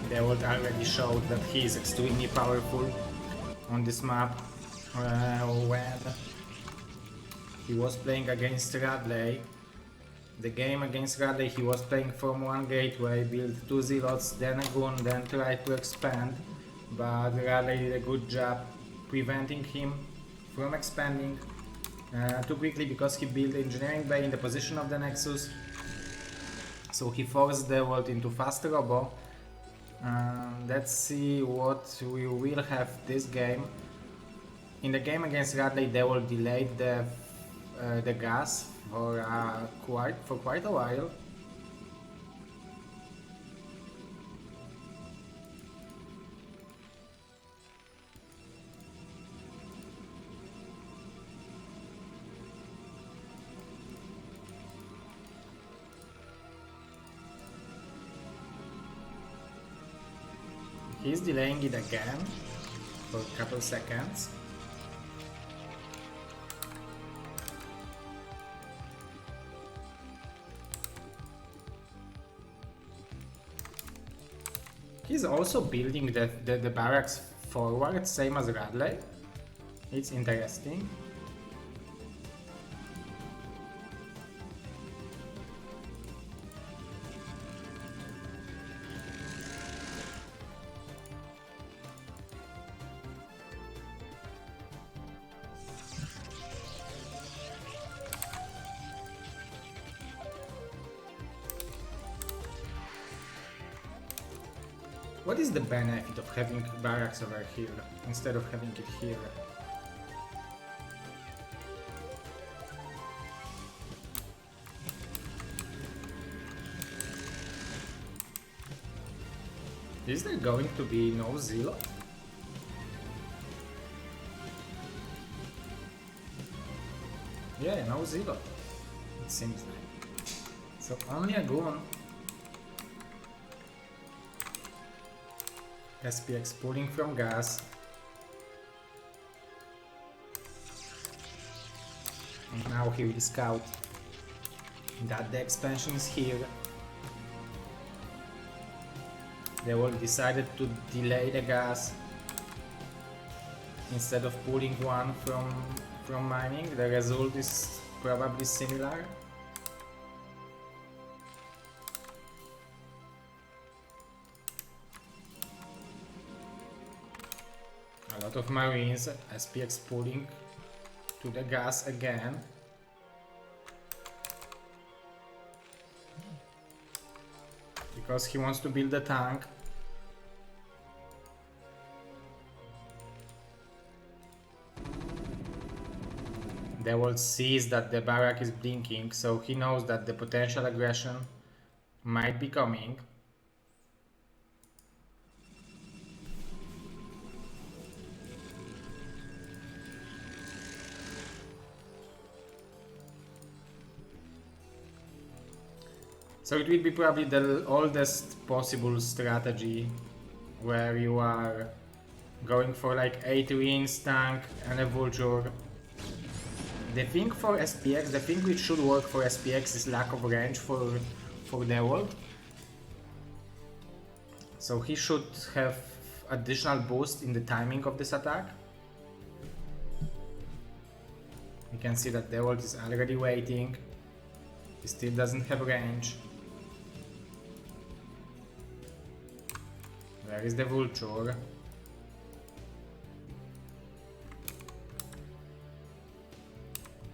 Dewalt already showed that he is extremely powerful on this map when he was playing against Radley. The game against Radley, he was playing from one gateway, built 2 zealots, then a gun, then tried to expand, but Radley did a good job preventing him from expanding too quickly because he built engineering bay in the position of the Nexus. So he forced Dewalt into fast robo. Let's see what we will have this game. In the game against Radley, Dewalt delayed the gas for quite a while. He's delaying it again for a couple seconds. He's also building the barracks forward, same as Radley. It's interesting. What is the benefit of having barracks over here instead of having it here? Is there going to be no zealot? Yeah, no zealot. It seems like. So only a gun. SPX pulling from gas. And now he will scout that the expansion is here. They all decided to delay the gas instead of pulling one from mining. The result is probably similar. A lot of marines, SPX pulling to the gas again. Because he wants to build a tank. Dewalt sees that the barrack is blinking, so he knows that the potential aggression might be coming. So it will be probably the oldest possible strategy where you are going for like 8 wings, tank and a vulture. The thing for SPX, the thing which should work for SPX is lack of range for Dewalt. So he should have additional boost in the timing of this attack. You can see that Dewalt is already waiting. He still doesn't have range. Where is the vulture?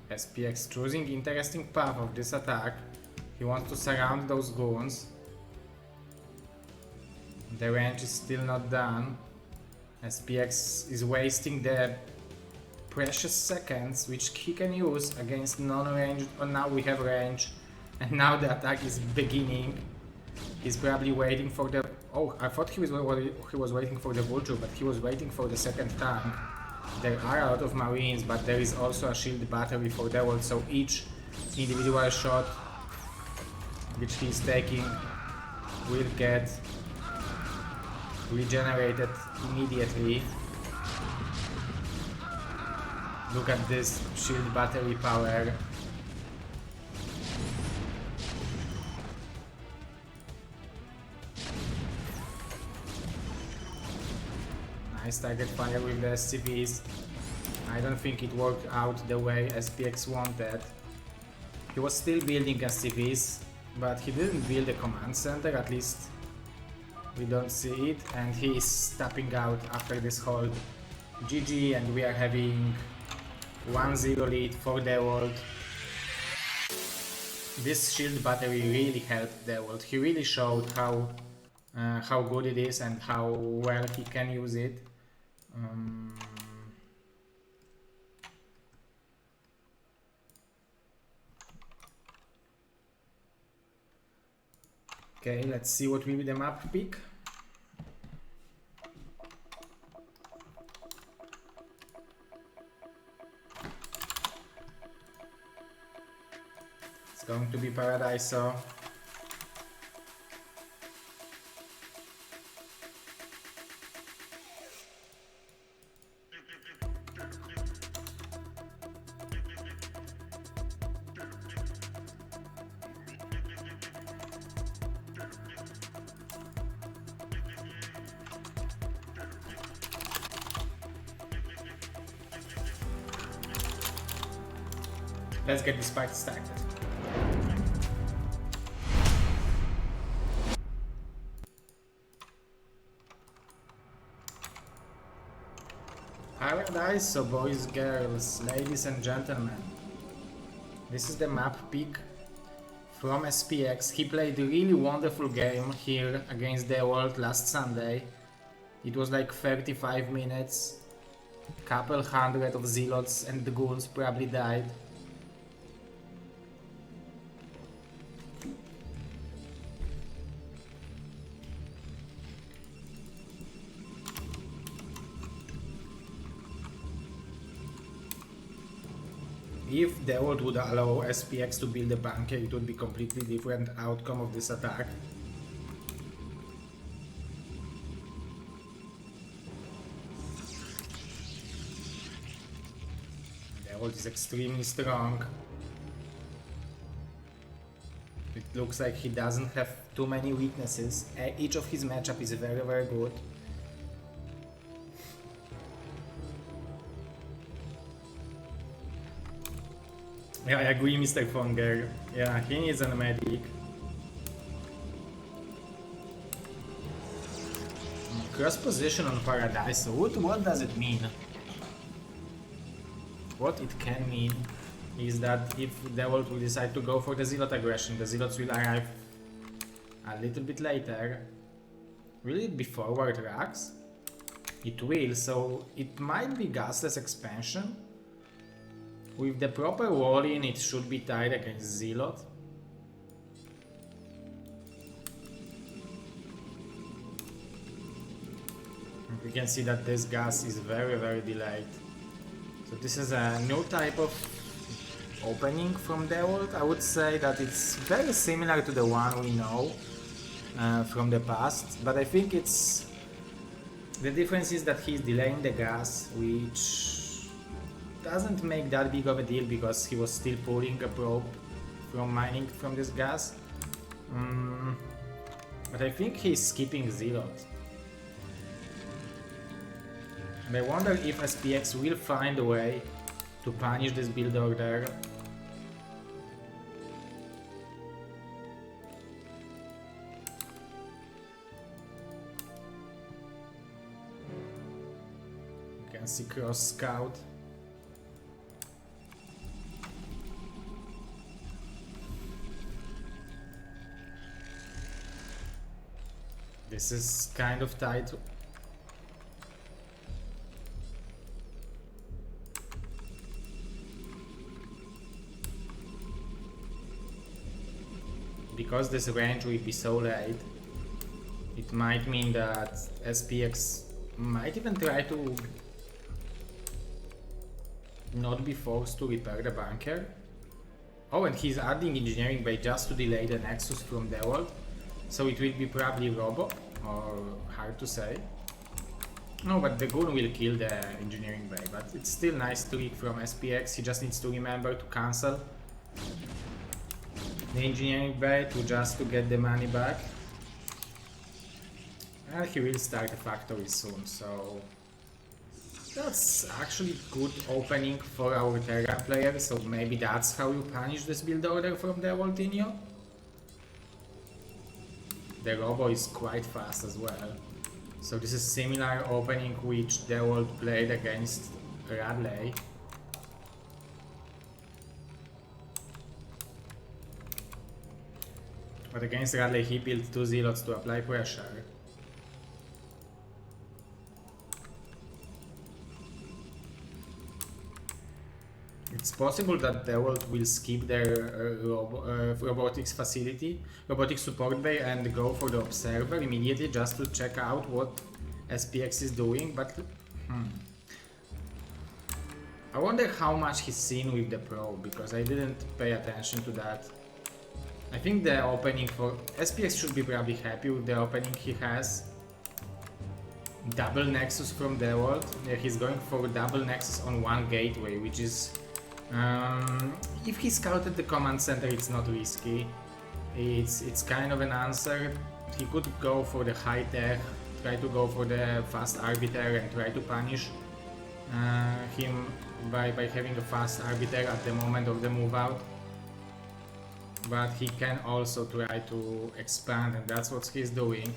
SPX choosing interesting path of this attack. He wants to surround those goons. The range is still not done. SPX is wasting the precious seconds which he can use against non-ranged. Oh, now we have range. And now the attack is beginning. He's probably waiting for the... Oh, I thought he was waiting for the vulture, but he was waiting for the second tank. There are a lot of marines, but there is also a shield battery for Dewalt, so each individual shot which he is taking will get regenerated immediately. Look at this shield battery power. Nice target fire with the SCVs. I don't think it worked out the way SPX wanted. He was still building SCVs, but he didn't build a command center, at least we don't see it, and he is tapping out after this hold. GG, and we are having 1-0 lead for Dewalt. This shield battery really helped Dewalt. He really showed how good it is and how well he can use it. Okay, let's see what will be the map pick. It's going to be Paradiso. Let's get this fight started. Paradise, so boys, girls, ladies and gentlemen. This is the map pick from SPX. He played a really wonderful game here against Dewalt last Sunday. It was like 35 minutes. Couple hundred of zealots and the ghouls probably died. If Dewalt would allow SPX to build a bunker, it would be completely different outcome of this attack. Dewalt is extremely strong. It looks like he doesn't have too many weaknesses. Each of his matchup is very, very good. Yeah, I agree, Mr. Fonger. Yeah, he needs a medic. Cross position on Paradise. What does it mean? What it can mean is that if Dewalt will decide to go for the Zealot aggression, the Zealots will arrive a little bit later. Will it be forward racks? It will, so it might be gasless expansion. With the proper wall-in, it should be tied against Zealot. We can see that this gas is very, very delayed. So this is a new type of opening from Dewalt. I would say that it's very similar to the one we know from the past, but I think it's... the difference is that he's delaying the gas, which doesn't make that big of a deal because he was still pulling a probe from mining from this gas. But I think he's skipping Zealot. And I wonder if SPX will find a way to punish this build order. You can see cross scout. This is kind of tight. Because this range will be so late, it might mean that SPX might even try to not be forced to repair the bunker. Oh, and he's adding engineering bay just to delay the Nexus from Dewalt. So it will be probably Robo, or hard to say. No, but the Goon will kill the engineering bay, but it's still nice trick from SPX. He just needs to remember to cancel the engineering bay to get the money back. And he will start a factory soon, so That's actually good opening for our Terra player, so maybe that's how you punish this build order from Dewalt. The Robo is quite fast as well. So this is similar opening which Dewalt played against Radley. But against Radley he built 2 Zealots to apply pressure. It's possible that Dewalt will skip their robotics support bay and go for the observer immediately just to check out what SPX is doing, but I wonder how much he's seen with the pro, because I didn't pay attention to that. I think the opening for SPX should be probably happy with the opening he has. Double Nexus from Dewalt. Yeah, he's going for double Nexus on one gateway, which is if he scouted the command center, it's not risky. It's kind of an answer. He could go for the high tech, try to go for the fast arbiter and try to punish him by having a fast arbiter at the moment of the move out. But he can also try to expand, and that's what he's doing.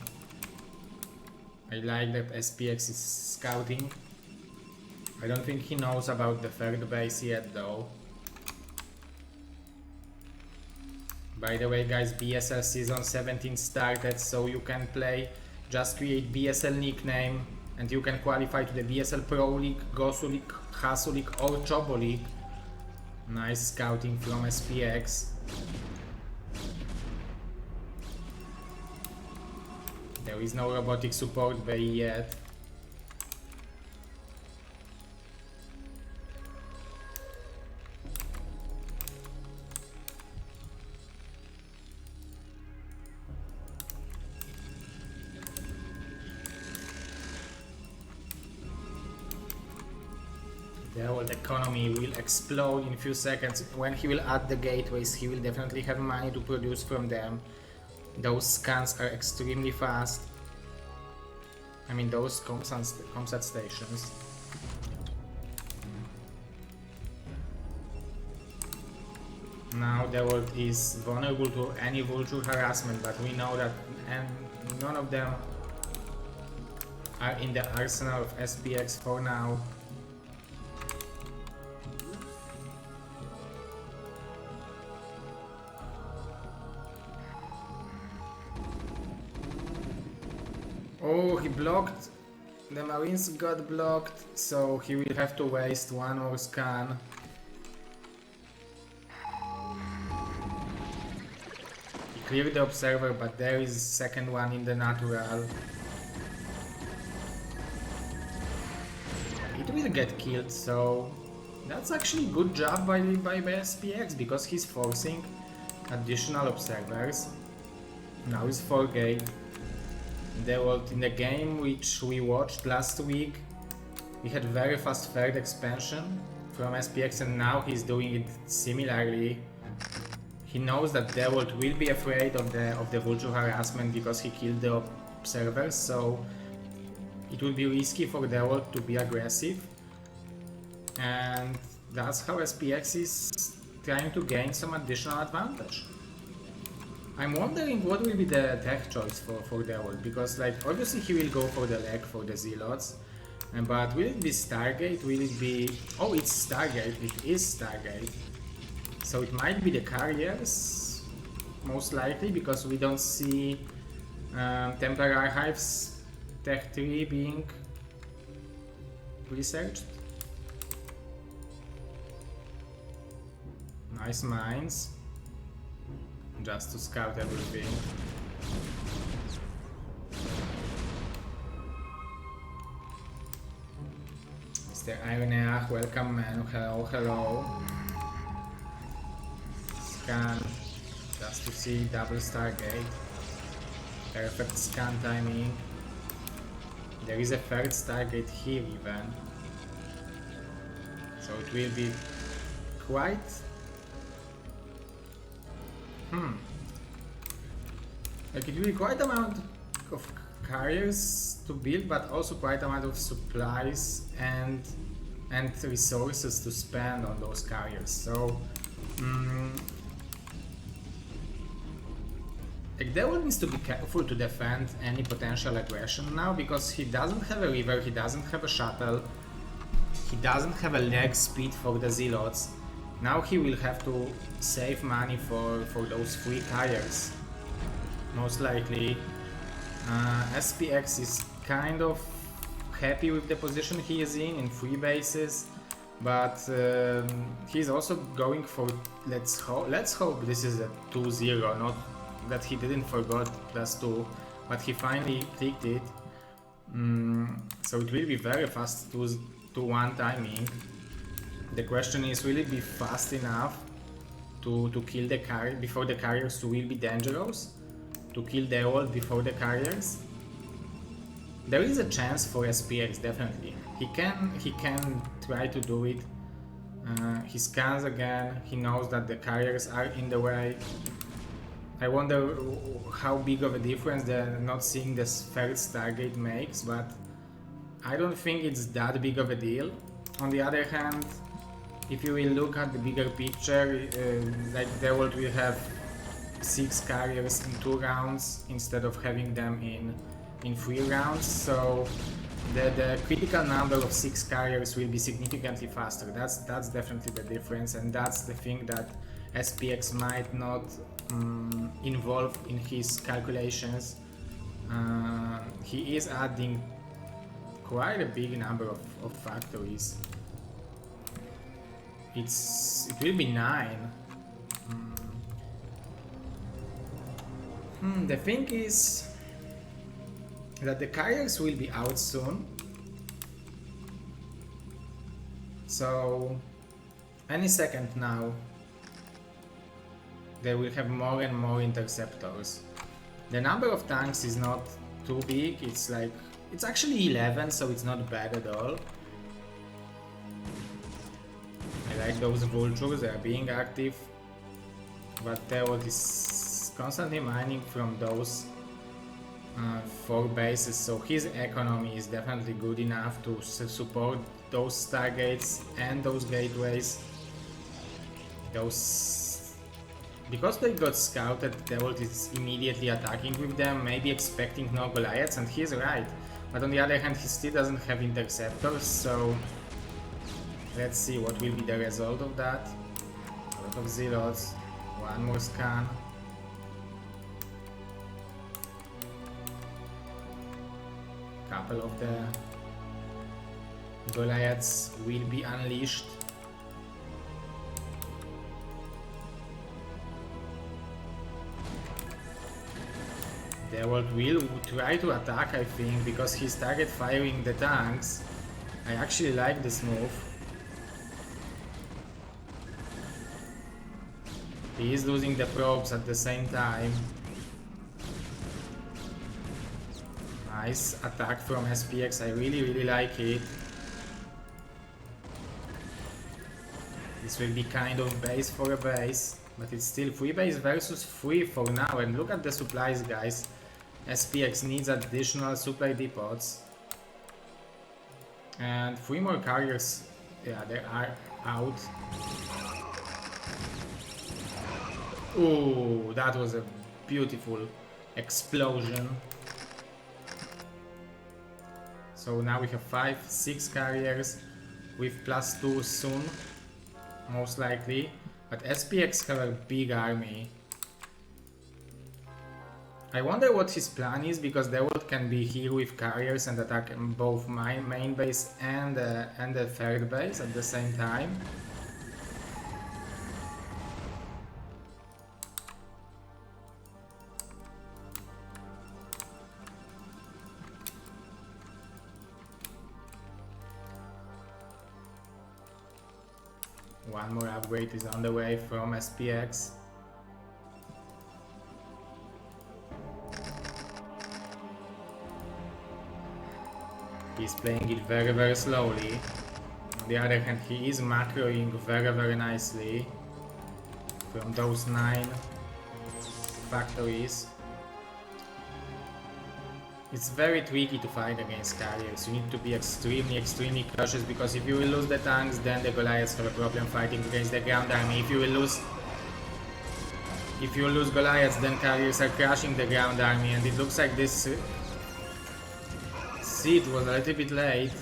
I like that SPX is scouting. I don't think he knows about the third base yet though. By the way guys, BSL season 17 started, so you can play, just create BSL nickname and you can qualify to the BSL Pro League, Gosu League, Hasu League or Chobo League. Nice scouting from SPX. There is no robotic support bay yet. The whole economy will explode in a few seconds. When he will add the gateways, he will definitely have money to produce from them. Those scans are extremely fast. I mean those comsat stations. Now Dewalt is vulnerable to any vulture harassment, but we know that none of them are in the arsenal of SPX for now. Oh, he blocked. The Marines got blocked, so he will have to waste one more scan. He cleared the observer, but there is a second one in the natural. It will get killed, so that's actually a good job by SPX, because he's forcing additional observers. Now it's 4 gate. Dewalt, in the game which we watched last week, we had very fast third expansion from SPX, and now he's doing it similarly. He knows that Dewalt will be afraid of the vulture harassment because he killed the observers, so it will be risky for Dewalt to be aggressive, and that's how SPX is trying to gain some additional advantage. I'm wondering what will be the tech choice for Dewalt, because like obviously he will go for the leg for the Zealots, but will it be Stargate? Will it be... oh, it's Stargate, it is Stargate. So it might be the carriers, most likely, because we don't see Temporary Archives Tech 3 being researched. Nice mines. Just to scout everything. Mr. Ironeach, welcome man, hello, hello. Scan, just to see double Stargate. Perfect scan timing. There is a third Stargate here even. So it will be quite... like it will be quite amount of carriers to build, but also quite a amount of supplies and resources to spend on those carriers. So like Dewalt needs to be careful to defend any potential aggression now, because he doesn't have a river, he doesn't have a shuttle, he doesn't have a leg speed for the Zealots. Now he will have to save money for those free carriers. Most likely. SPX is kind of happy with the position he is in free bases, but he's also going for, let's hope this is a 2-0, not that he didn't forgot +2, but he finally clicked it. So it will be very fast 2-1 timing. The question is, will it be fast enough to kill the carrier before the carriers will be dangerous? To kill Dewalt before the carriers? There is a chance for SPX, definitely. He can try to do it. He scans again, he knows that the carriers are in the way. I wonder how big of a difference the not seeing this third Stargate makes, but I don't think it's that big of a deal. On the other hand, if you will look at the bigger picture, like Dewalt will have 6 carriers in 2 rounds instead of having them in 3 rounds, so the critical number of 6 carriers will be significantly faster. That's definitely the difference, and that's the thing that SPX might not involve in his calculations. He is adding quite a big number of factories. It will be 9. The thing is that the carriers will be out soon, so any second now they will have more and more interceptors. The number of tanks is not too big, it's actually 11, so it's not bad at all. I like those vultures, they are being active, but Dewalt is constantly mining from those 4 bases, so his economy is definitely good enough to support those stargates and those gateways. Because they got scouted, Dewalt is immediately attacking with them, maybe expecting no Goliaths, and he's right. But on the other hand, he still doesn't have interceptors, so let's see what will be the result of that. A lot of Zealots, 1 more scan. Couple of the Goliaths will be unleashed. Dewalt will try to attack, I think, because he started firing the tanks. I actually like this move. He is losing the probes at the same time. Nice attack from SPX, I really like it. This will be kind of base for a base, but it's still 3 base versus 3 for now, and look at the supplies, guys. SPX needs additional supply depots. And 3 more carriers, yeah, they are out. Ooh, that was a beautiful explosion. So now we have 5, 6 carriers with +2 soon, most likely. But SPX have a big army. I wonder what his plan is, because Dewalt can be here with carriers and attack both my main base and the third base at the same time. One more upgrade is on the way from SPX. He's playing it very slowly. On the other hand, he is macroing very nicely from those 9 factories. It's very tricky to fight against carriers. You need to be extremely cautious, because if you will lose the tanks, then the Goliaths have a problem fighting against the ground army. If you lose Goliaths, then carriers are crushing the ground army, and it looks like this siege was a little bit late.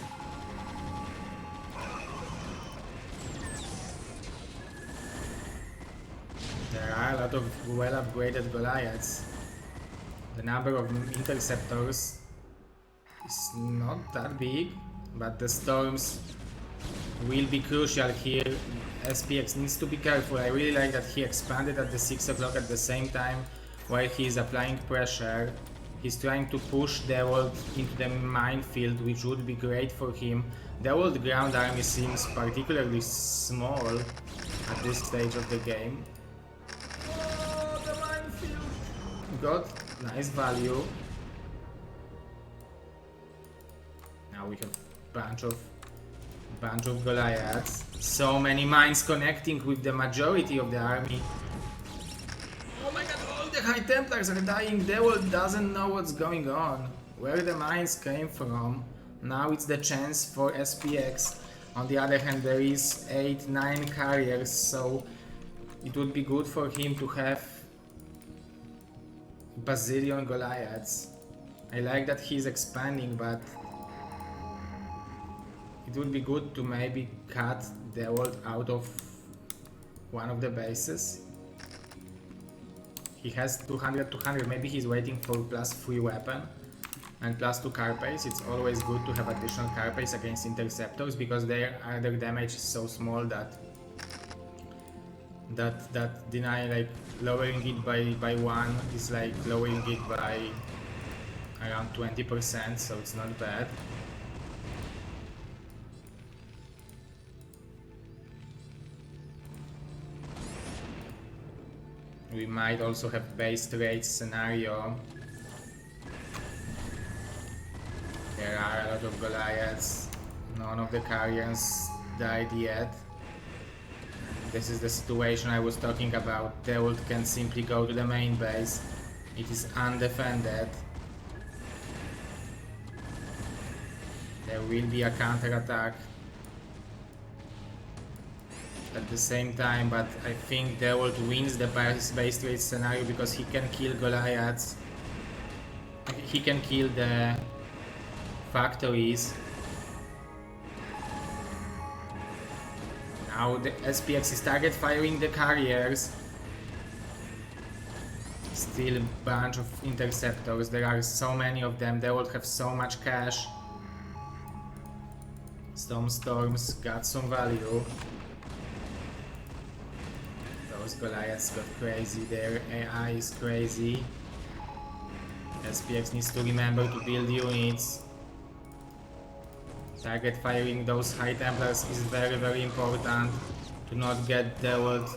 There are a lot of well upgraded Goliaths. The number of interceptors is not that big, but the storms will be crucial here. SPX needs to be careful. I really like that he expanded at the 6 o'clock at the same time while he is applying pressure. He's trying to push Dewalt into the minefield, which would be great for him. Dewalt ground army seems particularly small at this stage of the game. Oh, the minefield! Got nice value. Now we have bunch of Goliaths. So many mines connecting with the majority of the army. Oh my god, all the High Templars are dying. Dewalt doesn't know what's going on, where the mines came from. Now it's the chance for SPX. On the other hand, there is 8-9 carriers, so it would be good for him to have bazillion Goliaths. I like that he's expanding, but it would be good to maybe cut Dewalt out of one of the bases. He has 200, maybe he's waiting for +3 weapon and +2 carapace. It's always good to have additional carapace against interceptors, because their damage is so small that deny, like lowering it by 1 is like lowering it by around 20%, so it's not bad. We might also have base trade scenario. There are a lot of Goliaths. None of the carriers died yet. This is the situation I was talking about. Dewalt can simply go to the main base. It is undefended. There will be a counter-attack at the same time, but I think Dewalt wins the base trade scenario because he can kill Goliaths. He can kill the factories. Now the SPX is target firing the carriers. Still a bunch of interceptors. There are so many of them. They will have so much cash. Storms got some value. Those Goliaths got crazy. Their AI is crazy. SPX needs to remember to build units. Target firing those High Templars is very important to not get Dewalt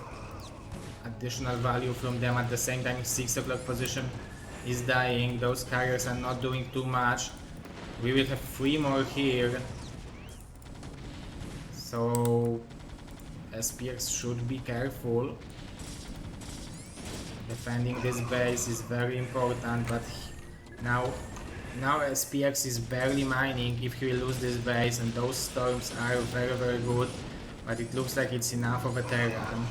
additional value from them. At the same time, 6 o'clock position is dying. Those carriers are not doing too much. We will have 3 more here, so SPX should be careful. Defending this base is very important, but now SPX is barely mining. If he will lose this base, and those storms are very good, but it looks like it's enough of a Terran.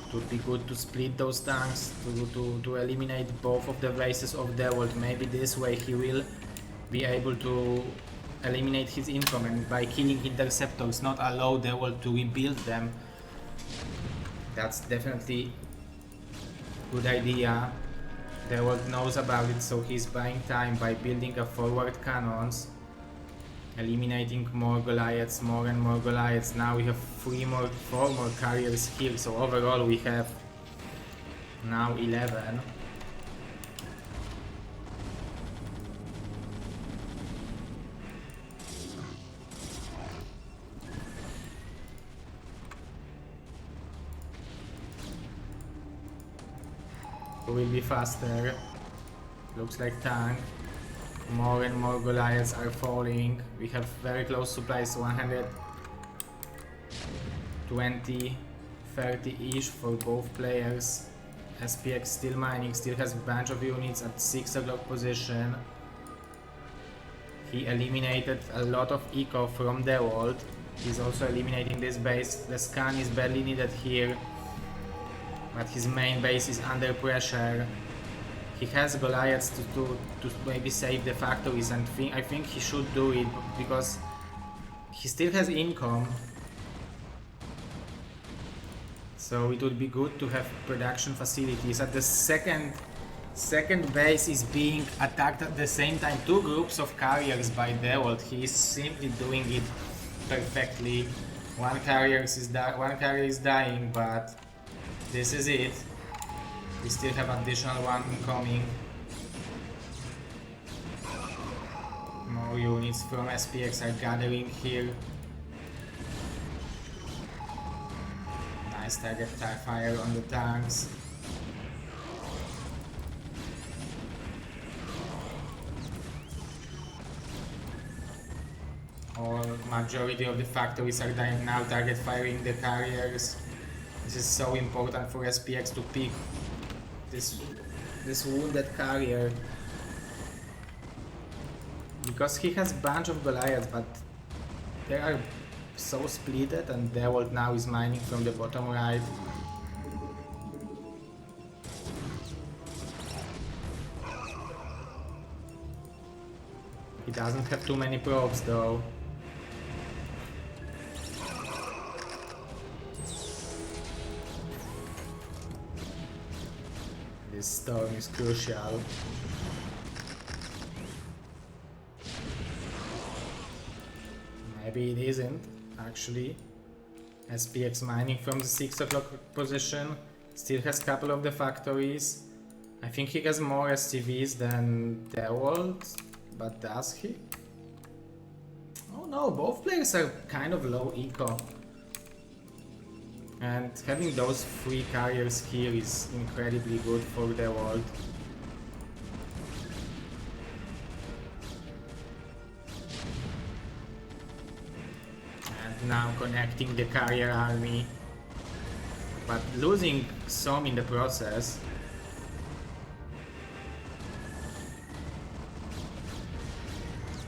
It would be good to split those tanks to eliminate both of the bases of Dewalt. Maybe this way he will be able to eliminate his income, and by killing interceptors not allow Dewalt to rebuild them. That's definitely a good idea. Dewalt knows about it, so he's buying time by building a forward cannons, eliminating more Goliaths, more and more Goliaths. Now we have 4 more carriers here, so overall we have now 11. Will be faster. Looks like tank. More and more Goliaths are falling. We have very close supplies, 124 30-ish for both players. SPX still mining, still has a bunch of units at 6 o'clock position. He eliminated a lot of eco from Dewalt. He's also eliminating this base. The scan is badly needed here, but his main base is under pressure. He has Goliaths to maybe save the factories, and I think he should do it because he still has income. So it would be good to have production facilities. At the second base is being attacked at the same time. Two groups of carriers by Dewalt. He is simply doing it perfectly. One carrier is dying, but this is it. We still have additional one incoming. More units from SPX are gathering here. Nice target fire on the tanks. Majority of the factories are now target firing the carriers. This is so important for SPX to pick this wounded carrier, because he has a bunch of Goliaths, but they are so splitted, and Dewalt now is mining from the bottom right. He doesn't have too many probes though. This storm is crucial. Maybe it isn't, actually. SPX mining from the 6 o'clock position. Still has a couple of the factories. I think he has more SCVs than Dewalt, but does he? Oh no, both players are kind of low eco. And having those 3 carriers here is incredibly good for Dewalt. And now connecting the carrier army, but losing some in the process.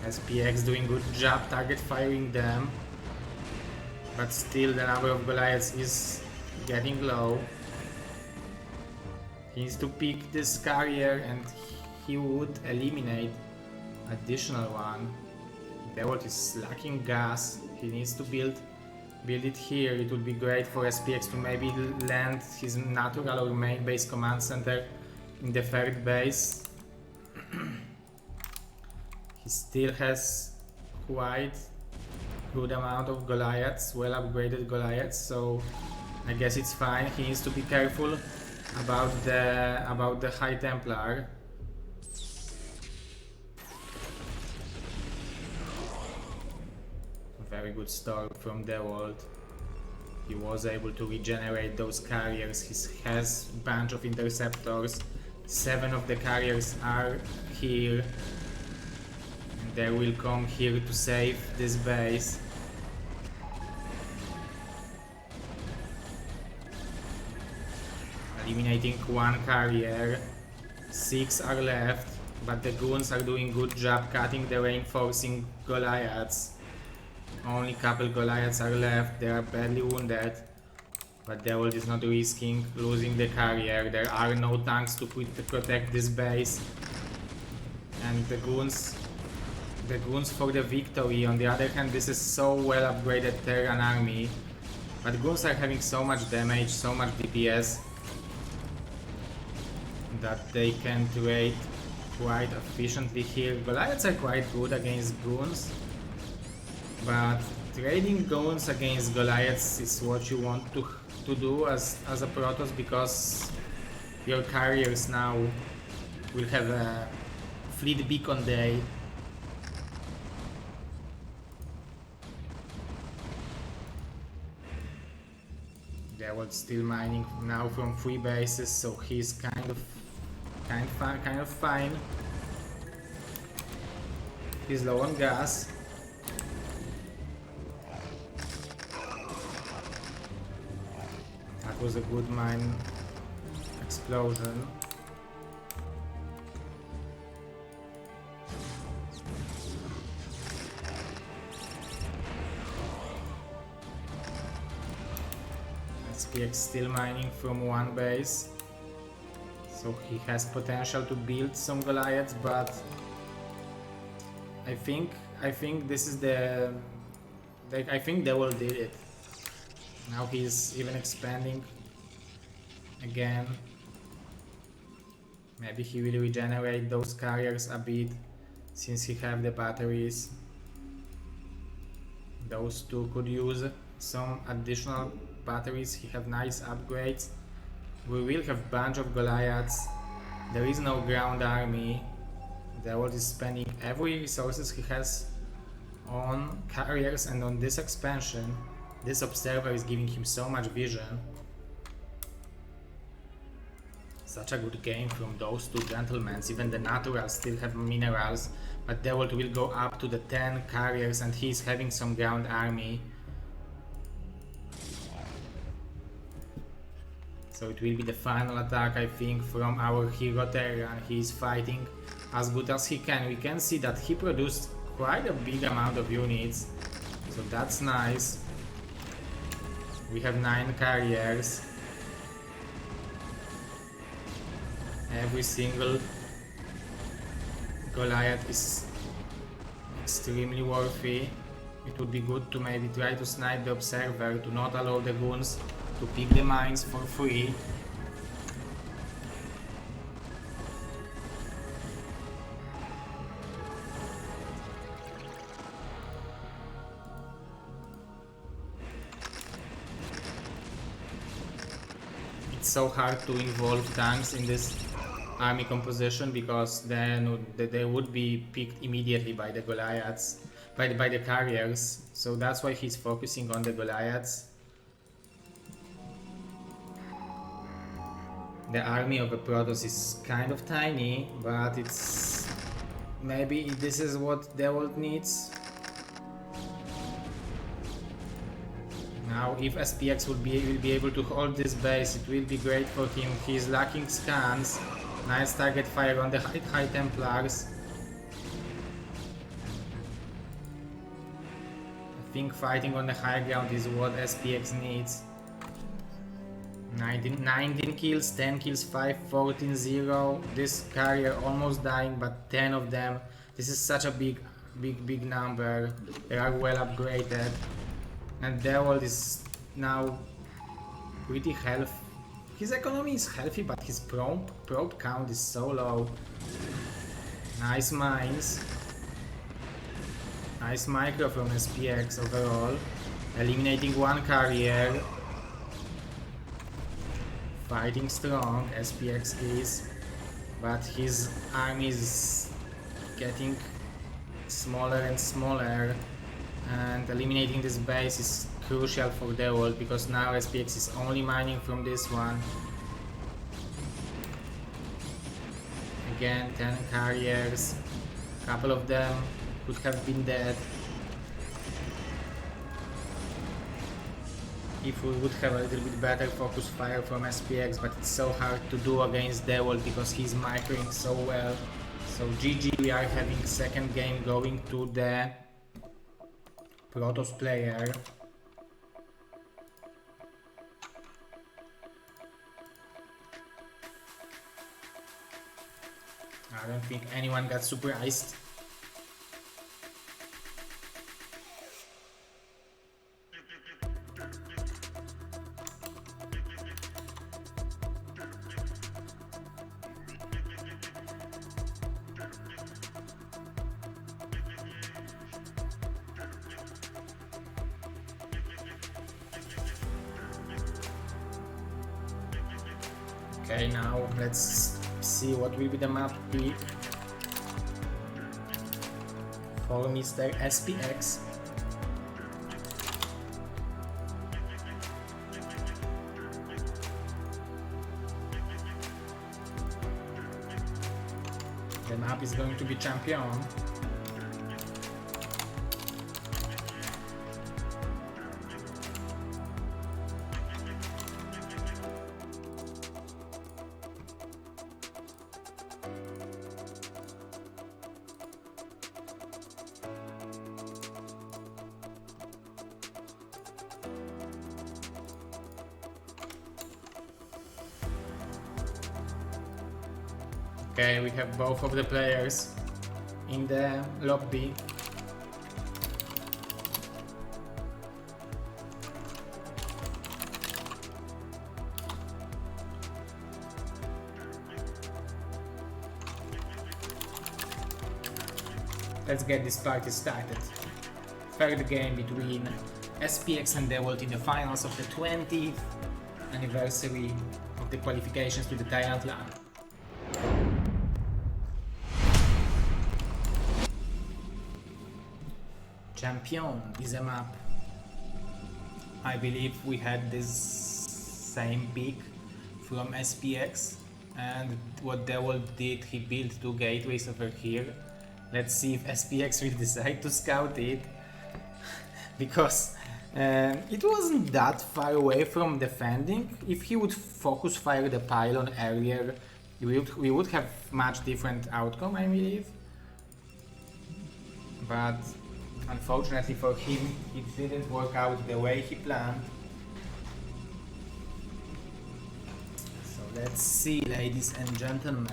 SPX doing good job target firing them, but still the number of Goliaths is getting low. He needs to pick this carrier and he would eliminate additional one. Dewalt is lacking gas. He needs to build it here. It would be great for SPX to maybe land his natural or main base command center in the third base. He still has quite good amount of Goliaths, well upgraded Goliaths, so I guess it's fine. He needs to be careful about the High Templar. Very good start from Dewalt. He was able to regenerate those carriers. He has a bunch of interceptors. 7 of the carriers are here. They will come here to save this base. Eliminating 1 carrier. 6 are left, but the goons are doing good job cutting the reinforcing Goliaths. Only couple Goliaths are left. They are badly wounded, but Dewalt is not risking losing the carrier. There are no tanks to protect this base, and the goons for the victory. On the other hand, this is so well upgraded Terran army, but goons are having so much damage, so much DPS that they can trade quite efficiently here. Goliaths are quite good against goons, but trading goons against Goliaths is what you want to do as a Protoss, because your carriers now will have a fleet beacon day. Dewalt still mining now from 3 bases, so he's kind of fine. He's low on gas. That was a good mine explosion. SPX still mining from one base, so he has potential to build some Goliaths, but I think this is I think Dewalt did it. Now he's even expanding again. Maybe he will regenerate those carriers a bit since he have the batteries. Those two could use some additional batteries. He have nice upgrades. We will have bunch of Goliaths. There is no ground army. Dewalt is spending every resources he has on carriers and on this expansion. This observer is giving him so much vision. Such a good game from those two gentlemen. Even the naturals still have minerals, but Dewalt will go up to the 10 carriers and he's having some ground army. So it will be the final attack, I think, from our hero Terran. He is fighting as good as he can. We can see that he produced quite a big amount of units, so that's nice. We have 9 carriers. Every single Goliath is extremely worthy. It would be good to maybe try to snipe the observer, to not allow the goons to pick the mines for free. It's so hard to involve tanks in this army composition because then they would be picked immediately by the Goliaths, by the carriers. So that's why he's focusing on the Goliaths. The army of a Protoss is kind of tiny, but it's maybe this is what Dewalt needs. Now, if SPX will be able to hold this base, it will be great for him. He's lacking scans. Nice target fire on the high Templars. I think fighting on the high ground is what SPX needs. 19 kills, 10 kills, 5, 14, 0. This carrier almost dying, but 10 of them. This is such a big number. They are well upgraded. And Dewalt is now pretty healthy. His economy is healthy, but his probe count is so low. Nice mines. Nice micro from SPX overall. Eliminating one carrier. Fighting strong, SPX is, but his army is getting smaller and smaller, and eliminating this base is crucial for Dewalt because now SPX is only mining from this one. Again, 10 carriers, a couple of them could have been dead. If we would have a little bit better focus fire from SPX, but it's so hard to do against Dewalt because he's microing so well. So GG, we are having second game going to the Protoss player. I don't think anyone got surprised. Okay, now let's see what will be the map pick for Mr. SPX. The map is going to be Champion. Okay, we have both of the players in the lobby. Let's get this party started. Third game between SPX and Dewalt in the finals of the 20th anniversary of the qualifications to the ThaiLAnd LAN. Champion is a map. I believe we had this same pick from SPX, and what Dewalt did, he built 2 gateways over here. Let's see if SPX will decide to scout it, because it wasn't that far away from defending. If he would focus fire the pylon earlier, we would have much different outcome, I believe. But unfortunately for him, it didn't work out the way he planned. So let's see, ladies and gentlemen.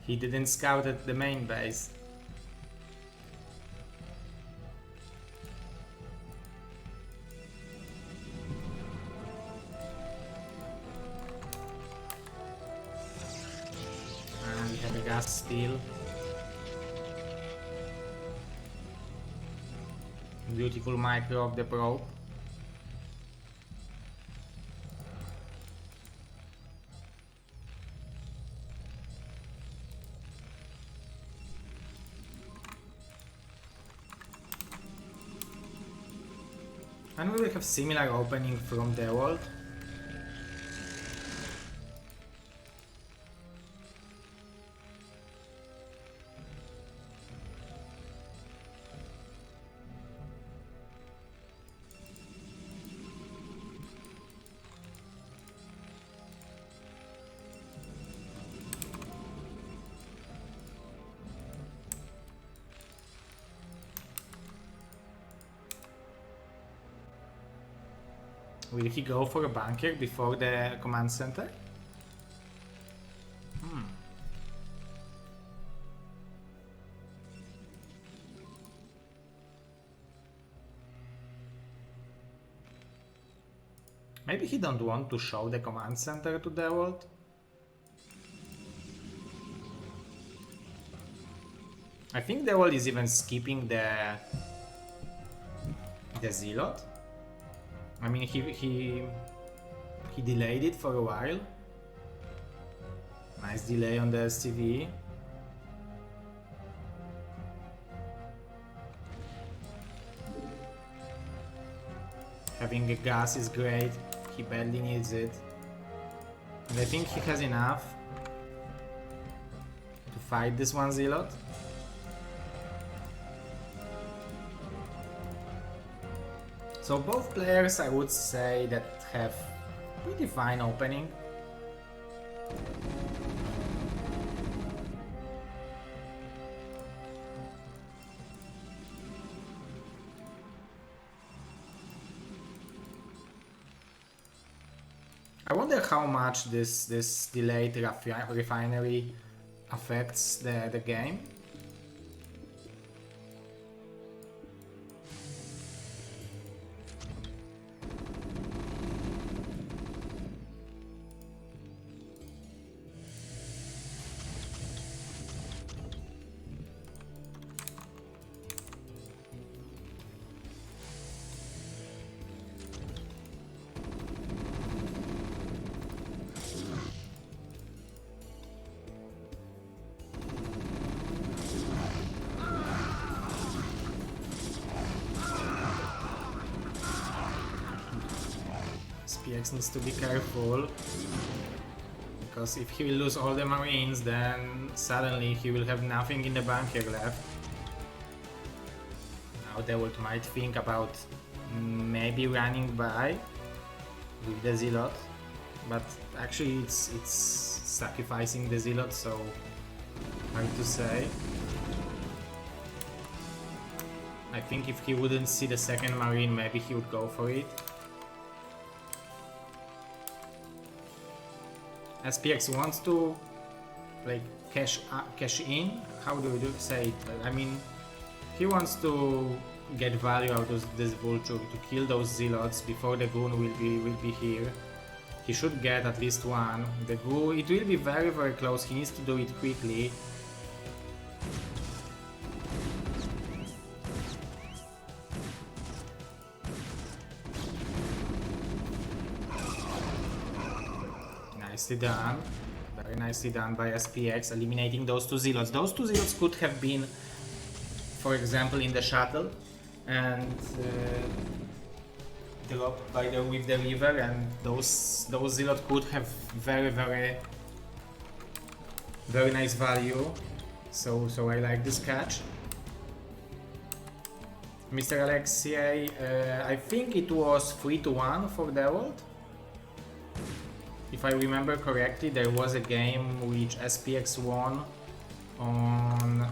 He didn't scout at the main base. And we have a gas steal. Beautiful micro of the probe. And we will have similar opening from Dewalt. Will he go for a bunker before the command center? Maybe he don't want to show the command center to Dewalt. I think Dewalt is even skipping the Zealot. I mean, he delayed it for a while. Nice delay on the STV. Having a gas is great. He badly needs it. And I think he has enough to fight this one Zealot. So both players, I would say, that have pretty fine opening. I wonder how much this delayed refinery affects the game. SPX needs to be careful. because if he will lose all the marines, then suddenly he will have nothing in the bunker left. Now Dewalt might think about maybe running by with the Zealot, but actually it's sacrificing the Zealot, so hard to say. I think if he wouldn't see the second marine, maybe he would go for it. SPX wants to like cash in. How do we say it? I mean, he wants to get value out of this vulture to kill those zealots before the goon will be here. He should get at least one. The goon, it will be very close. He needs to do it quickly. Nicely done. Very nicely done by SPX, eliminating those two zealots. Those two zealots could have been, for example, in the shuttle and dropped with the river, and those zealots could have very nice value. So I like this catch. Mr. Alexei, I think it was 3-1 for Dewalt. If I remember correctly, there was a game which SPX won on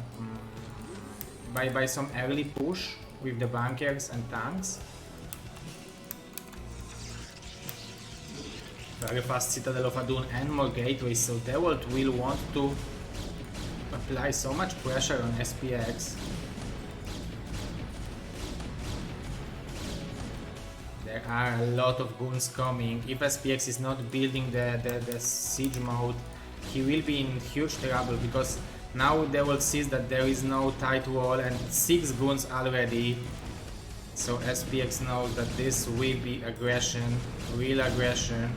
by some early push with the bunkers and tanks. Very fast Citadel of Adun and more gateways, so Dewalt will want to apply so much pressure on SPX. There are a lot of goons coming. If SPX is not building the siege mode, he will be in huge trouble, because now Dewalt sees that there is no tight wall and 6 goons already. So SPX knows that this will be aggression, real aggression.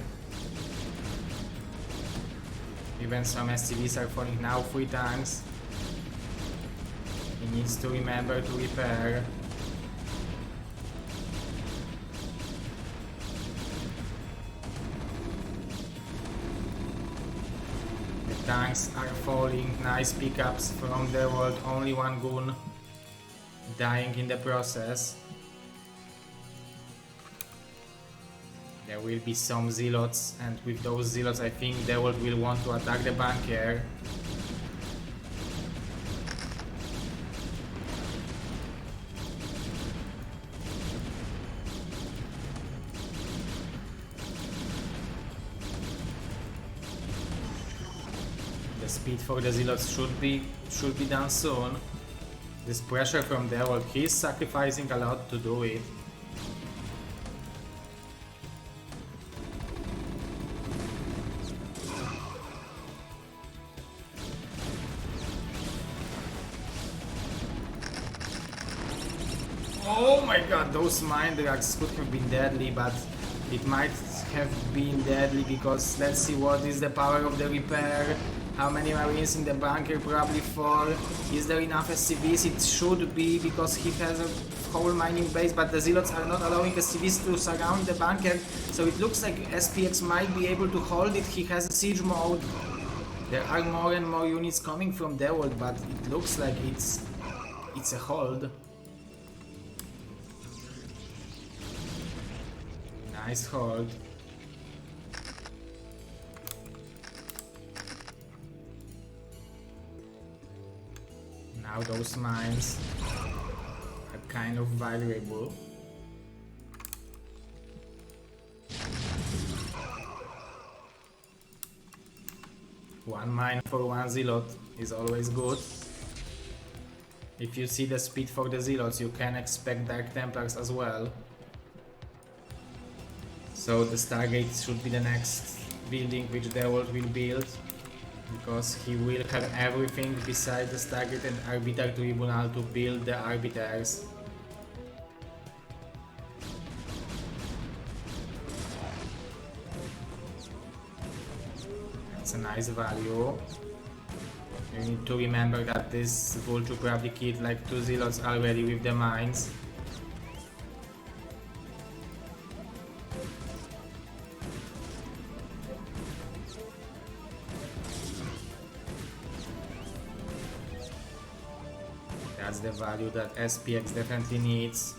Even some SCVs are falling now, 3 tanks. He needs to remember to repair. Tanks are falling, nice pickups from Dewalt, only 1 goon dying in the process. There will be some zealots, and with those zealots I think Dewalt will want to attack the bunker. Speed for the zealots should be done soon. This pressure from Dewalt, he's sacrificing a lot to do it. Oh my god, those mine drugs could have been deadly, but it might have been deadly because let's see what is the power of the repair. How many marines in the bunker? Probably 4. Is there enough SCVs? It should be, because he has a whole mining base, but the zealots are not allowing SCVs to surround the bunker, so it looks like SPX might be able to hold it. He has a siege mode. There are more and more units coming from Dewalt, but it looks like it's a hold. Nice hold. Now those mines are kind of valuable. One mine for 1 zealot is always good. If you see the speed for the zealots, you can expect Dark Templars as well. So the Stargate should be the next building which Dewalt will build, because he will have everything besides the Stargate and Arbiter Tribunal to build the Arbiters. That's a nice value. You need to remember that this Vulture probably killed like 2 zealots already with the mines. That's the value that SPX definitely needs.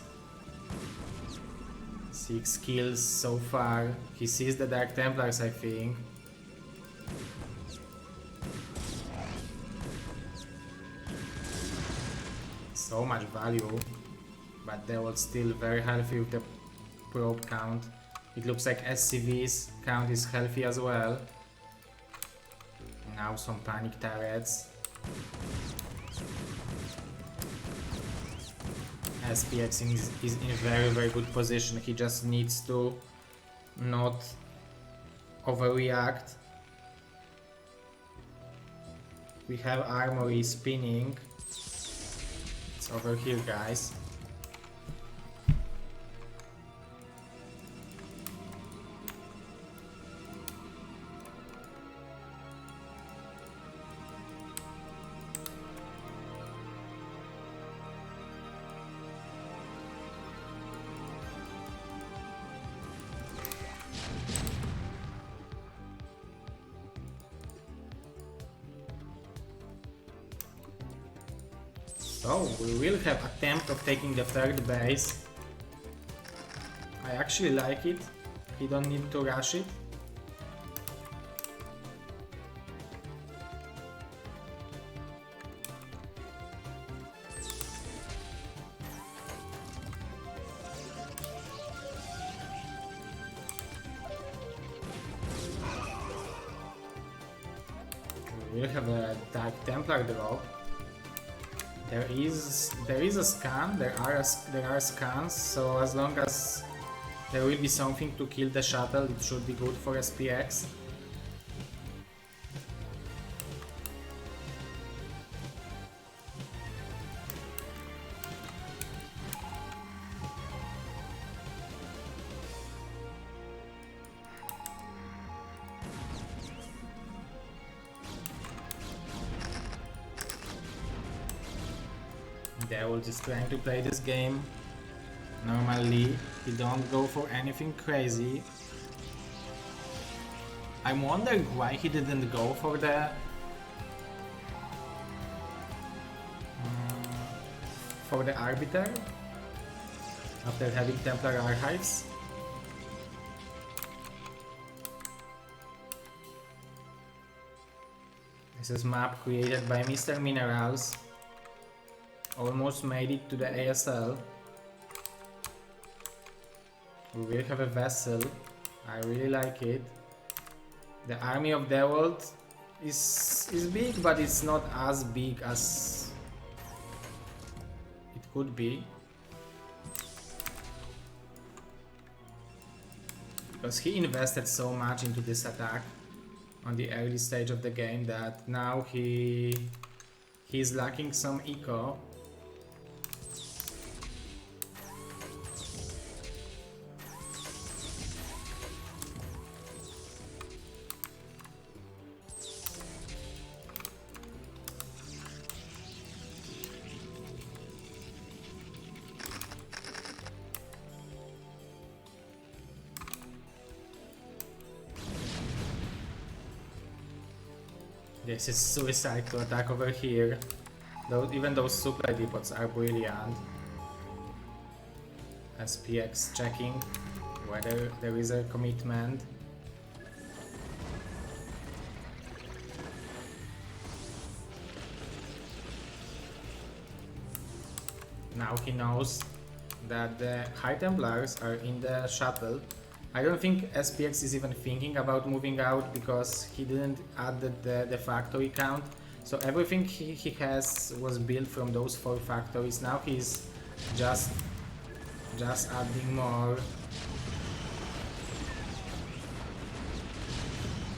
6 kills so far. He sees the Dark Templars, I think. So much value, but they were still very healthy with the probe count. It looks like SCV's count is healthy as well. Now some panic turrets. SPX is in very good position. He just needs to not overreact. We have armory spinning. It's over here, guys. So we will have attempt of taking the third base. I actually like it. He don't need to rush it. We will have a Dark Templar drop. There is a scan. There are scans. So as long as there will be something to kill the shuttle, it should be good for SPX. Dewalt is trying to play this game. Normally, he don't go for anything crazy. I'm wondering why he didn't go for the Arbiter after having Templar Archives. This is map created by Mr. Minerals. Almost made it to the ASL. We will have a vessel. I really like it. The army of Dewalt is big, but it's not as big as it could be. Because he invested so much into this attack on the early stage of the game that now he's lacking some eco. This is suicide to attack over here. Even those supply depots are brilliant. SPX checking whether there is a commitment. Now he knows that the High Templars are in the shuttle. I don't think SPX is even thinking about moving out because he didn't add the factory count. So everything he has was built from those 4 factories. Now he's just adding more.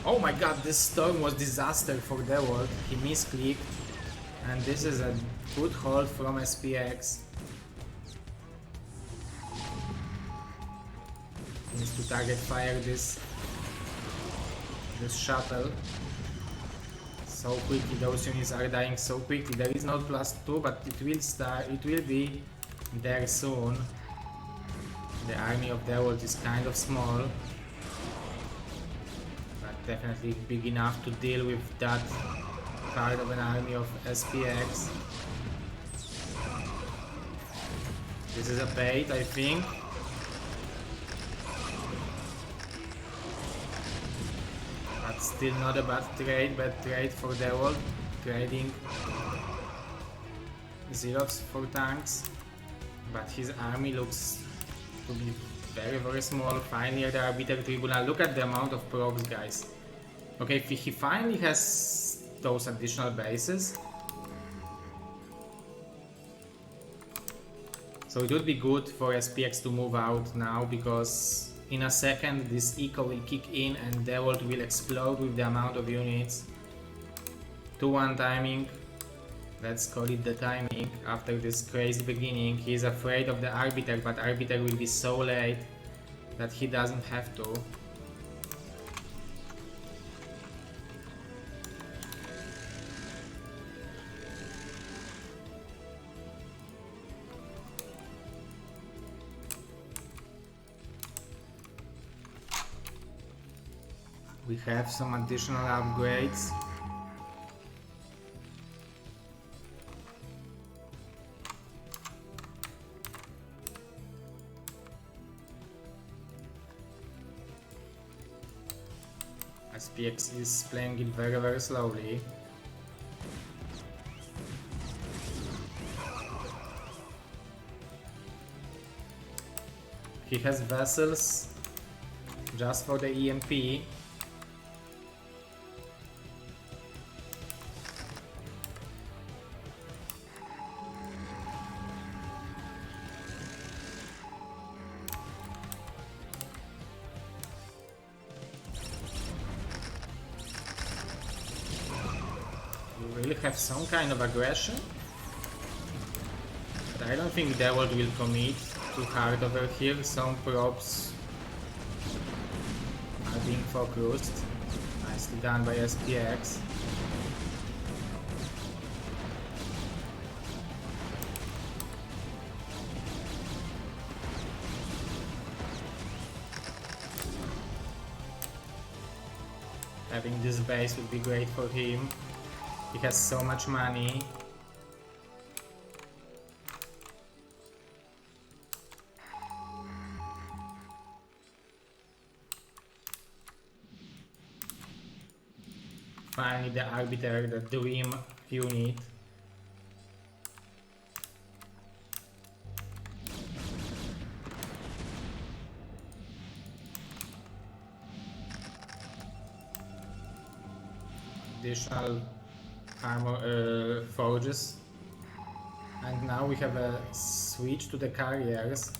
Oh my god, this storm was disaster for Dewalt. He misclicked, and this is a good hold from SPX. Needs to target fire this shuttle. So quickly, those units are dying so quickly. There is no +2, but it will be there soon. The army of Dewalt is kind of small, but definitely big enough to deal with that part of an army of SPX. This is a bait, I think. But still not a bad trade for Dewalt. Trading Xerox for tanks. But his army looks to be very small. Finally at the Arbiter Tribunal. Look at the amount of procs, guys. Okay, he finally has those additional bases. So it would be good for SPX to move out now, because in a second this eco will kick in and Dewalt will explode with the amount of units. 2-1 timing. Let's call it the timing. After this crazy beginning, he's afraid of the Arbiter, but Arbiter will be so late that he doesn't have to. We have some additional upgrades. SPX is playing it very slowly. He has vessels just for the EMP. Have some kind of aggression, but I don't think Dewalt will commit too hard over here. Some props are being focused. Nicely done by SPX. Having this base would be great for him. He has so much money. Finally the Arbiter, the dream unit. Additional armor forges, and now we have a switch to the carriers.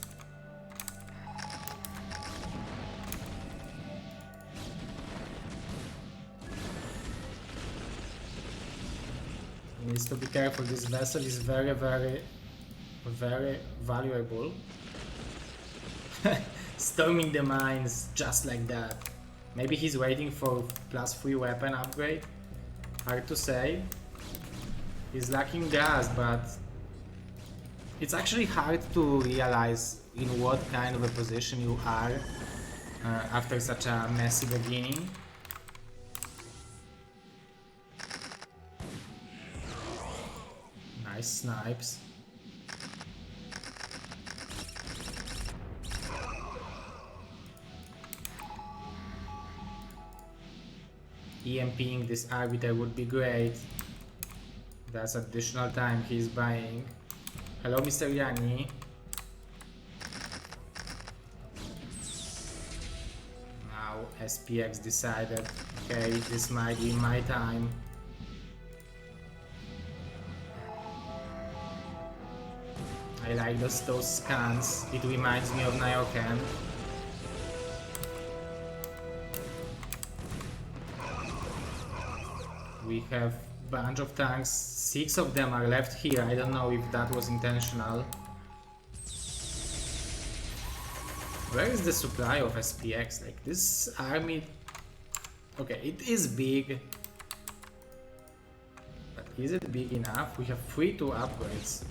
Needs to be careful. This vessel is very valuable. Storming the mines just like that. Maybe he's waiting for +3 weapon upgrade. Hard to say. He's lacking gas, but it's actually hard to realize in what kind of a position you are after such a messy beginning. Nice snipes. EMPing this Arbiter would be great. That's additional time he's buying. Hello, Mr. Yanni. Now SPX decided, okay, this might be my time. I like those scans. It reminds me of Nyoken. We have a bunch of tanks, 6 of them are left here. I don't know if that was intentional. Where is the supply of SPX? Like, this army... Okay, it is big. But is it big enough? We have 3 2 upgrades.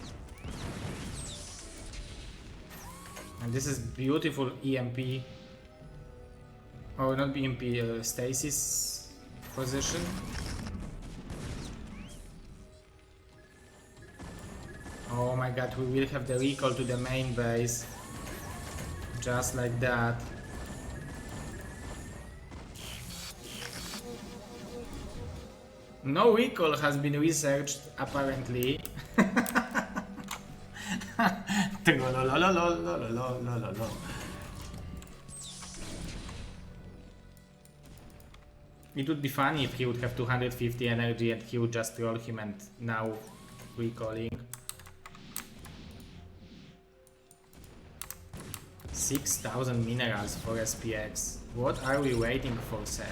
And this is beautiful EMP. Oh, not EMP, stasis position. Oh my god, we will have the recall to the main base. Just like that. No recall has been researched, apparently. It would be funny if he would have 250 energy and he would just roll him and now recalling. 6,000 minerals for SPX. What are we waiting for, sir?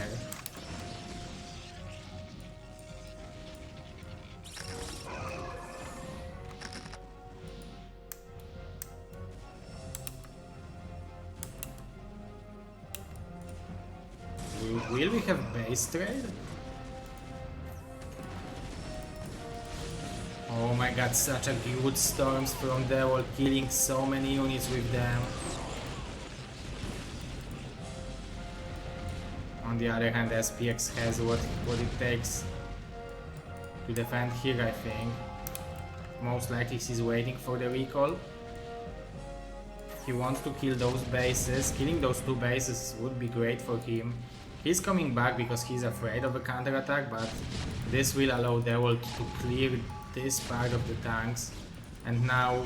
Will we have base trade? Oh my god, such a good storms from Dewalt, killing so many units with them. On the other hand, SPX has what it takes to defend here, I think. Most likely he's waiting for the recall. He wants to kill those bases. Killing those two bases would be great for him. He's coming back because he's afraid of a counterattack, but this will allow Dewalt to clear this part of the tanks. And now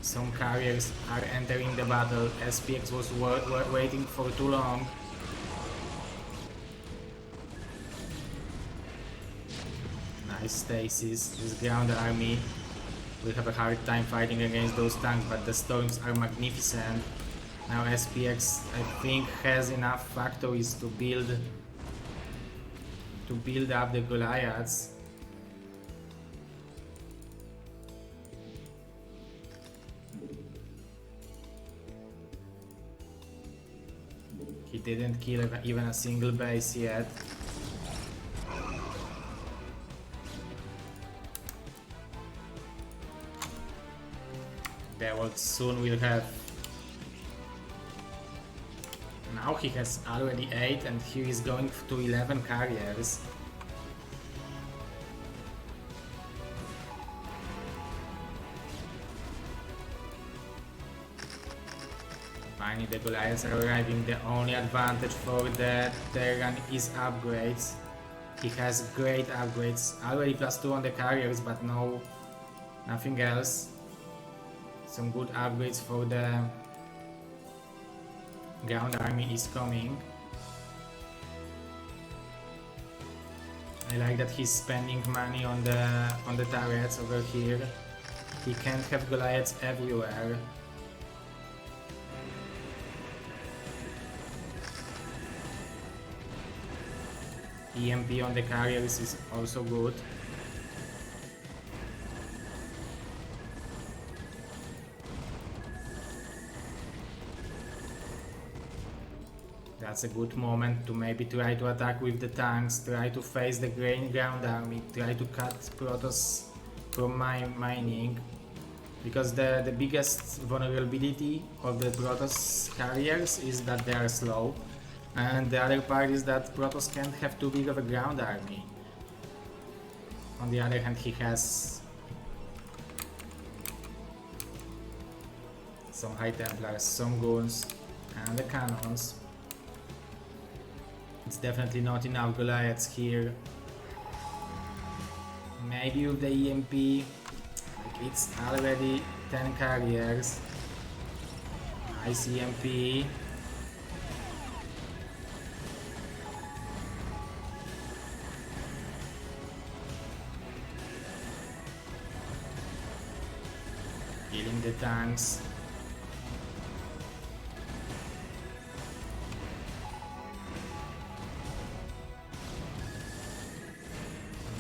some carriers are entering the battle. SPX was waiting for too long. Nice stasis. This ground army will have a hard time fighting against those tanks, but the storms are magnificent. Now SPX, I think, has enough factories to build up the Goliaths. He didn't kill even a single base yet. Dewalt soon will have. Now he has already 8 and he is going to 11 carriers. Finally the Goliaths are arriving. The only advantage for the Terran is upgrades. He has great upgrades. Already +2 on the carriers, but nothing else. Some good upgrades for the ground army is coming. I like that he's spending money on the turrets over here. He can't have Goliaths everywhere. EMP on the carriers is also good. That's a good moment to maybe try to attack with the tanks, try to face the ground army, try to cut Protoss from mining. Because the biggest vulnerability of the Protoss carriers is that they are slow. And the other part is that Protoss can't have too big of a ground army. On the other hand, he has some High Templars, some Goons, and the cannons. It's definitely not enough Goliaths here. Maybe with the EMP, like it's already 10 carriers. Nice EMP. Killing the tanks.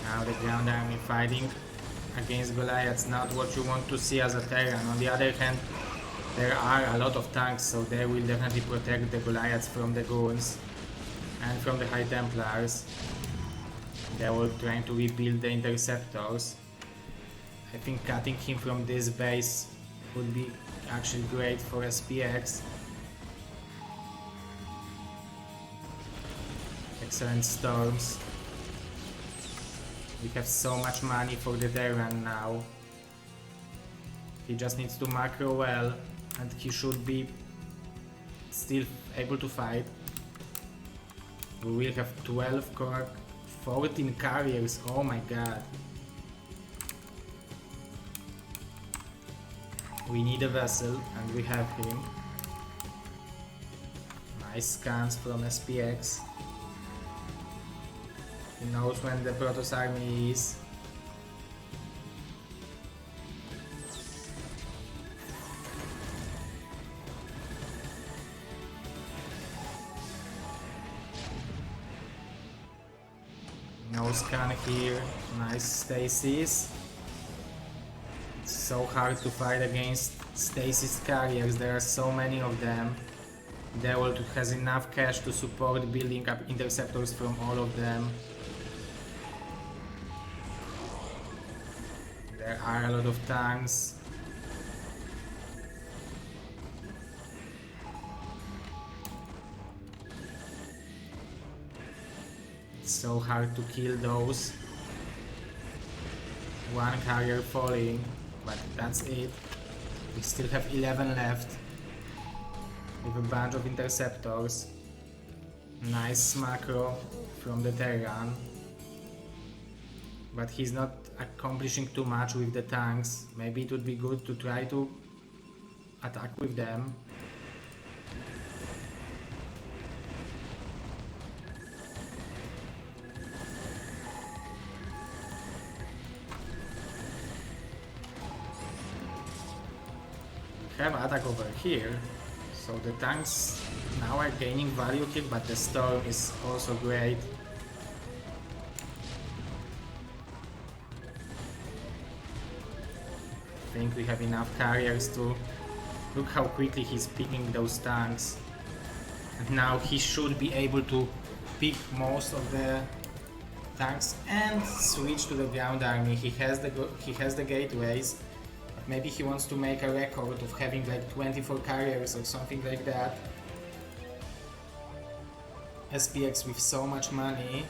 Now the ground army fighting against Goliaths, not what you want to see as a Terran. On the other hand, there are a lot of tanks, so they will definitely protect the Goliaths from the Goons and from the High Templars. They were trying to rebuild the Interceptors. I think cutting him from this base would be actually great for SPX. Excellent storms. We have so much money for the Terran now. He just needs to macro well, and he should be still able to fight. We will have 12 core, 14 carriers, oh my god. We need a vessel, and we have him. Nice scans from SPX. He knows when the Protoss army is. No scan here, nice stasis. It's so hard to fight against stasis carriers, there are so many of them. Dewalt has enough cash to support building up interceptors from all of them. There are a lot of tanks. It's so hard to kill those. One carrier falling, but that's it. We still have 11 left with a bunch of interceptors. Nice macro from the Terran, but he's not accomplishing too much with the tanks. Maybe it would be good to try to attack with them. Have attack over here, so the tanks now are gaining value here, but the storm is also great. I think we have enough carriers to look how quickly he's picking those tanks, and now he should be able to pick most of the tanks and switch to the ground army. He has the gateways. Maybe he wants to make a record of having like 24 carriers or something like that. SPX with so much money.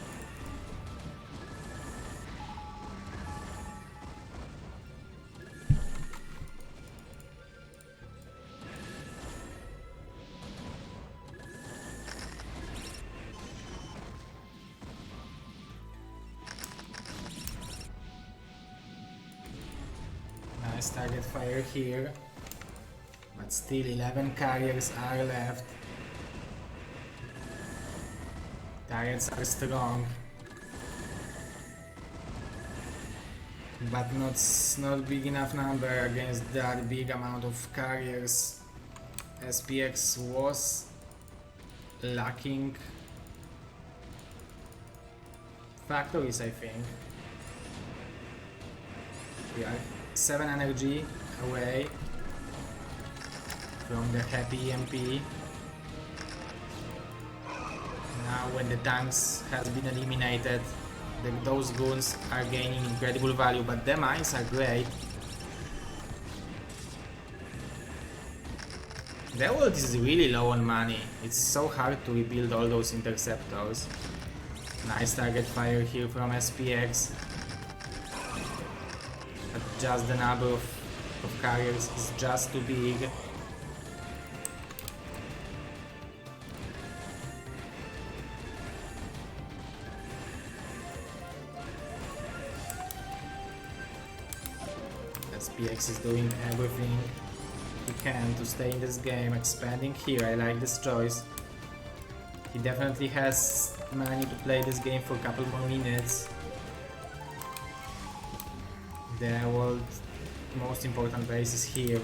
Nice target fire here, but still 11 carriers are left. Turrets are strong, but not big enough number against that big amount of carriers. SPX was lacking factories, I think. We are 7 energy away from the happy EMP. Now when the tanks has been eliminated, those goons are gaining incredible value, but the mines are great. Dewalt is really low on money. It's so hard to rebuild all those interceptors. Nice target fire here from SPX. But just the number of carriers is just too big. SPX is doing everything he can to stay in this game, expanding here. I like this choice. He definitely has money to play this game for a couple more minutes. The world's most important base is here.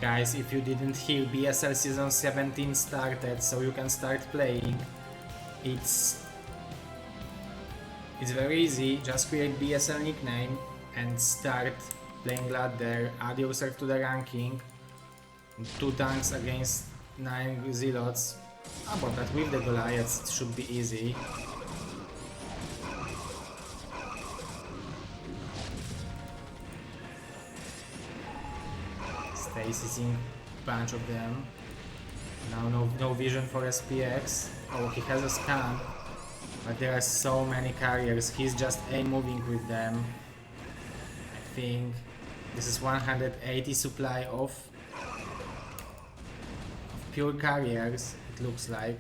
Guys, if you didn't hear, BSL Season 17 started, so you can start playing. It's very easy, just create BSL nickname and start playing glad there. Add yourself to the ranking. 2 tanks against 9 zealots. But that with the Goliaths it should be easy. Stacy's in bunch of them. Now no vision for SPX. Oh, he has a scan. But there are so many carriers. He's just moving with them. I think this is 180 supply of pure carriers, it looks like.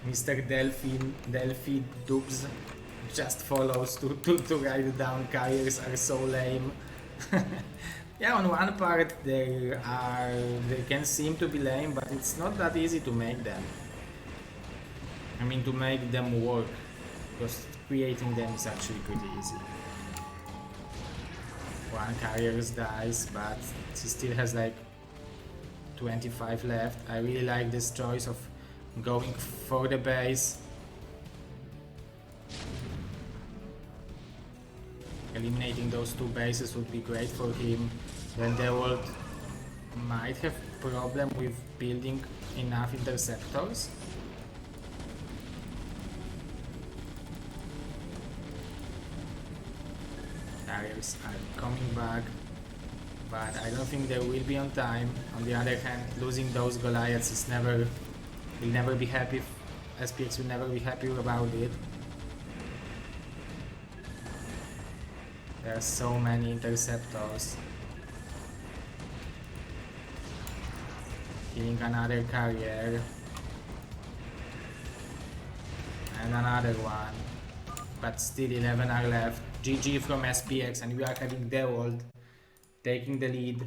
Mr. Delphi Dubs just follows to write down carriers are so lame. Yeah, on one part they can seem to be lame, but it's not that easy to make them. I mean, to make them work, because creating them is actually pretty easy. One carrier dies, but he still has like 25 left. I really like this choice of going for the base. Eliminating those 2 bases would be great for him. Then Dewalt might have problem with building enough interceptors. Carriers are coming back, but I don't think they will be on time. On the other hand, losing those Goliaths is will never be happy. SPX will never be happy about it. There are so many interceptors. Killing another carrier. And another one. But still 11 are left. GG from SPX, and we are having Dewalt taking the lead.